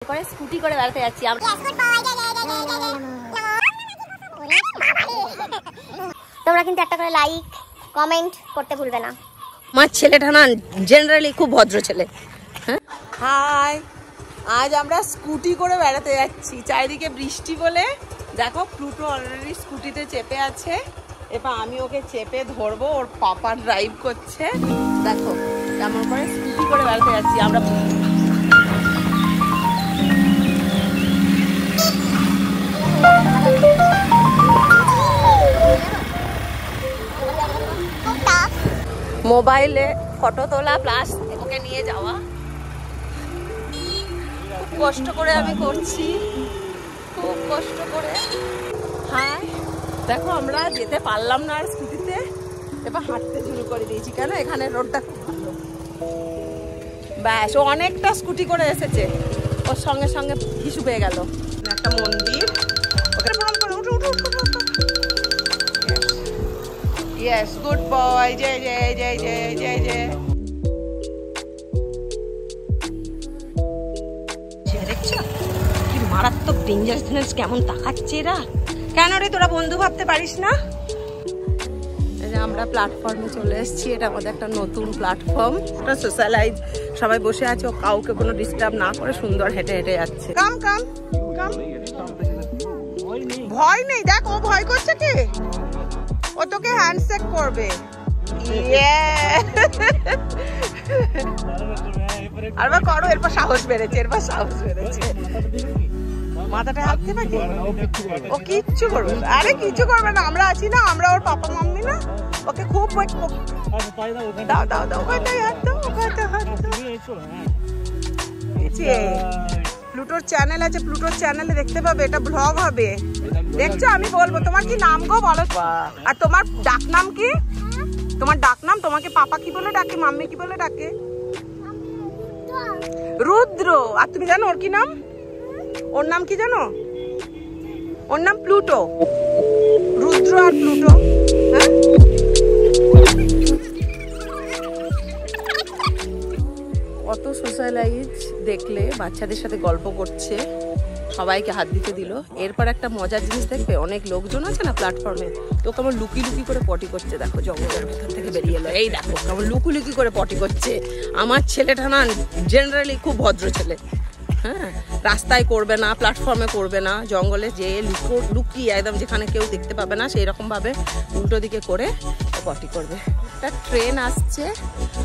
করে স্কুটি করে বেড়াতে যাচ্ছি আমরা। তোমরা কিন্তু একটা করে লাইক কমেন্ট করতে ভুলবে না। আমার ছেলেটা না জেনারেলি খুব ভদ্র ছেলে। হাই, আজ আমরা স্কুটি করে বেড়াতে যাচ্ছি, চারিদিকে বৃষ্টি বলে। দেখো প্লুটো অলরেডি স্কুটিতে চেপে আছে, এবার আমি ওকে চেপে ধরবো, ওর পাপা ড্রাইভ করছে। দেখো কেমন করে স্কুটি করে বেড়াতে যাচ্ছি আমরা। মোবাইলে ফটো তোলা প্লাস ওকে নিয়ে যাওয়া খুব কষ্ট করে আমি করছি, খুব কষ্ট করে। হ্যাঁ দেখো আমরা যেতে পারলাম না আর স্কুটিতে, এবার হাঁটতে শুরু করে দিয়েছি। কেন? এখানে রোডটা খুব ভালো। ব্যাস, ও অনেকটা স্কুটি করে এসেছে, ওর সঙ্গে সঙ্গে হিসু পেয়ে গেল। একটা মন্দির, ওকে প্রণাম করো। উঠো উঠো উঠো উঠো। Yes, good boy. Jay, Jay, Jay, Jay, Jay, Jay. দেখছো কি মারাত্মক ডেঞ্জারাস, কেমন তাকাচ্ছে এরা। কেন রে তোরা বন্ধু ভাবতে পারিস না? আমরা প্ল্যাটফর্মে চলে এসেছি, এটা আমাদের একটা নতুন প্ল্যাটফর্ম, একটা সোশ্যালাইজ, সবাই বসে আছে, ও কাউকে কোনো ডিস্টার্ব না করে সুন্দর হেঁটে হেঁটে যাচ্ছে। কাম কাম কাম, ভয় নেই। দেখ ও ভয় করছে কি, ও তোকে হ্যান্ডশেক করবে। আরবার করো, এরপর সাহস বেড়েছে, এরপর সাহস বেড়েছে। মাথাটা হাত দিয়ে পাকি, ও কিচ্ছু করবে না। আরে কিছু করবে না, আমরা আছি না, আমরা ওর পাপা মাম্মি না, ওকে খুব দাও দাও দাও, ওখানটায় হাত দাও, ওখানটায় হাত দাও। প্লুটোর চ্যানেল আছে, প্লুটোর চ্যানেলে দেখতে পাবে, এটা ব্লগ হবে। দেখছো আমি বলবো। তোমার কি নাম গো বলো? আর তোমার ডাক নাম কি? তোমার ডাক নাম? তোমাকে পাপা কি বলে ডাকে, মাম্মি কি বলে ডাকে? রুদ্র। আর তুমি জানো ওর কি নাম? ওর নাম কি জানো? ওর নাম প্লুটো। রুদ্র আর প্লুটো। হ্যাঁ, কত সোশ্যালাইজ দেখলে, বাচ্চাদের সাথে গল্প করছে, সবাইকে হাত দিতে দিল। এরপর একটা মজার জিনিস দেখবে, অনেক লোকজন আছে না প্ল্যাটফর্মে, তো কেমন লুকি লুকি করে পটি করছে। দেখো জঙ্গলের ভেতর থেকে বেরিয়ে এলো, এই দেখো কেমন লুকি লুকি করে পটি করছে। আমার ছেলেটা না জেনারেলি খুব ভদ্র ছেলে। হ্যাঁ, রাস্তায় করবে না, প্ল্যাটফর্মে করবে না, জঙ্গলে যে লুকিয়ে একদম যেখানে কেউ দেখতে পাবে না সেই রকম ভাবে উল্টো দিকে করে পটি করবে। একটা ট্রেন আসছে,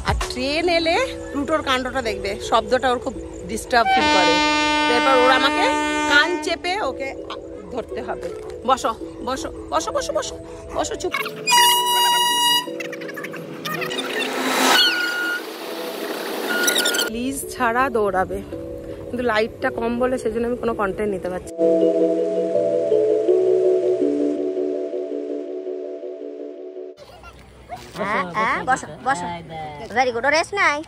আর ট্রেন এলে প্লুটোর কাণ্ডটা দেখবে, শব্দটা ওর খুব ডিস্টার্ব ফিল করে। এরপর ওর আমাকে কান চেপে ওকে ধরতে হবে। বসো বসো বসো বসো বসো বসো, চুপ। প্লিজ ছাড়া দৌড়াবে, কিন্তু লাইটটা কম বলে সেজন্য আমি কোনো কন্টেন্ট নিতে পারছি। বসো বসো, ভেরি গুড। রেস্ট নাই।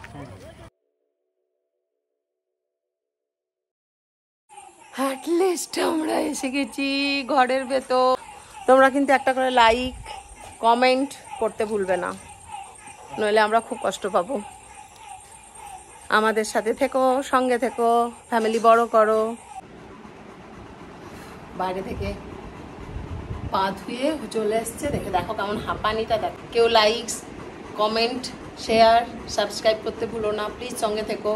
অ্যাটলিস্ট আমরা এসে গেছি ঘরের ভেতর। তোমরা কিন্তু একটা করে লাইক কমেন্ট করতে ভুলবে না, নইলে আমরা খুব কষ্ট পাবো। আমাদের সাথে থেকো, সঙ্গে থেকো, ফ্যামিলি বড় করো। বাইরে থেকে পা ধুয়ে চলে এসছে, দেখে দেখো কেমন হাঁপানিটা। দেখো কেউ লাইকস কমেন্ট শেয়ার সাবস্ক্রাইব করতে ভুলো না, প্লিজ সঙ্গে থেকো।